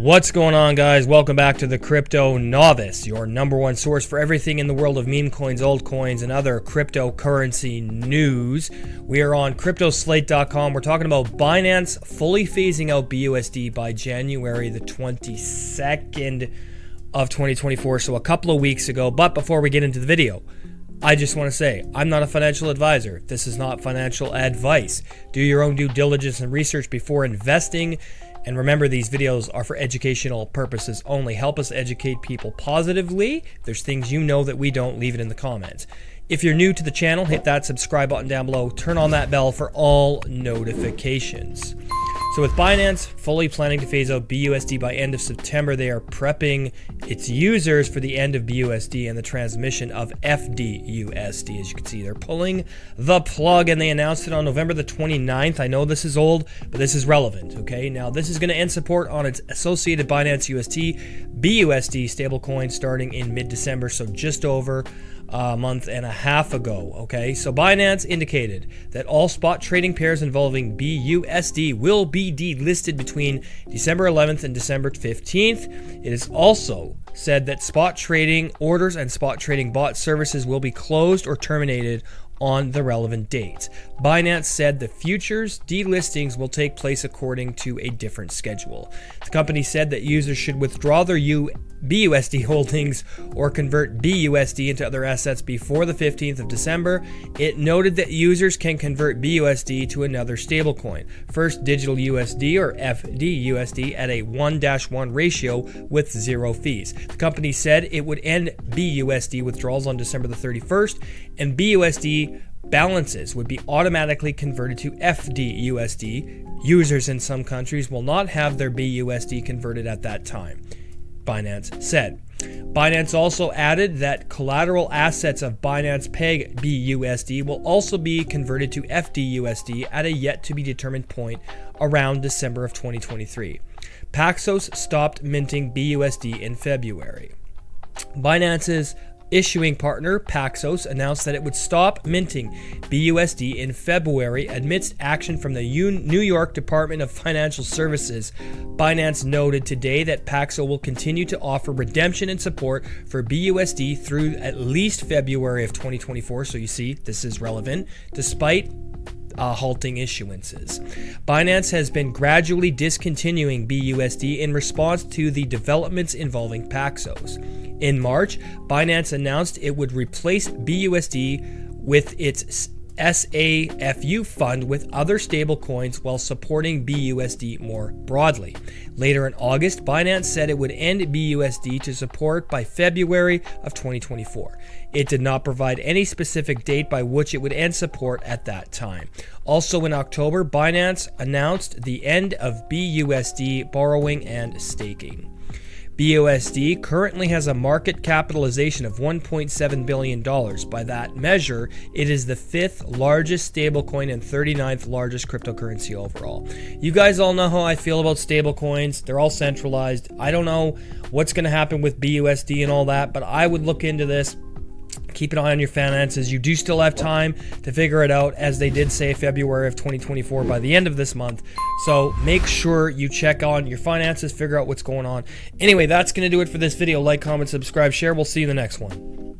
What's going on, guys? Welcome back to the Crypto Novice, your number one source for everything in the world of meme coins, altcoins, and other cryptocurrency news. We are on cryptoslate.com. We're talking about Binance fully phasing out BUSD by January the 22nd of 2024, so a couple of weeks ago. But before we get into the video, I just want to say, I'm not a financial advisor. This is not financial advice. Do your own due diligence and research before investing. And remember, these videos are for educational purposes only. Help us educate people positively. If there's things you know that we don't, leave it in the comments. If you're new to the channel, hit that subscribe button down below. Turn on that bell for all notifications. So with Binance fully planning to phase out BUSD by end of September, they are prepping its users for the end of BUSD and the transmission of FDUSD. As you can see, they're pulling the plug, and they announced it on November the 29th. I know this is old, but this is relevant, okay? Now, this is going to end support on its associated Binance UST BUSD stablecoin starting in mid-December, so just over a month and a half ago, okay? So Binance indicated that all spot trading pairs involving BUSD will be delisted between December 11th and December 15th. It is also said that spot trading orders and spot trading bot services will be closed or terminated on the relevant dates. Binance said the futures delistings will take place according to a different schedule. The company said that users should withdraw their BUSD holdings or convert BUSD into other assets before the 15th of December. It noted that users can convert BUSD to another stablecoin, First Digital USD or FDUSD, at a 1-1 ratio with zero fees. The company said it would end BUSD withdrawals on December the 31st, and BUSD balances would be automatically converted to FDUSD. Users in some countries will not have their BUSD converted at that time, Binance said. Binance also added that collateral assets of Binance Peg BUSD will also be converted to FDUSD at a yet-to-be-determined point around December of 2023. Paxos stopped minting BUSD in February. Binance's issuing partner, Paxos, announced that it would stop minting BUSD in February amidst action from the New York Department of Financial Services. Binance noted today that Paxos will continue to offer redemption and support for BUSD through at least February of 2024. So you see, this is relevant, despite halting issuances. Binance has been gradually discontinuing BUSD in response to the developments involving Paxos. In March, Binance announced it would replace BUSD with its SAFU fund with other stablecoins while supporting BUSD more broadly. Later in August, Binance said it would end BUSD to support by February of 2024. It did not provide any specific date by which it would end support at that time. Also in October, Binance announced the end of BUSD borrowing and staking. BUSD currently has a market capitalization of $1.7 billion. By that measure, it is the 5th largest stablecoin and 39th largest cryptocurrency overall. You guys all know how I feel about stablecoins. They're all centralized. I don't know what's going to happen with BUSD and all that, but I would look into this. Keep an eye on your finances. You do still have time to figure it out, as they did say February of 2024 by the end of this month. So make sure you check on your finances, figure out what's going on. Anyway, that's going to do it for this video. Like, comment, subscribe, share. We'll see you in the next one.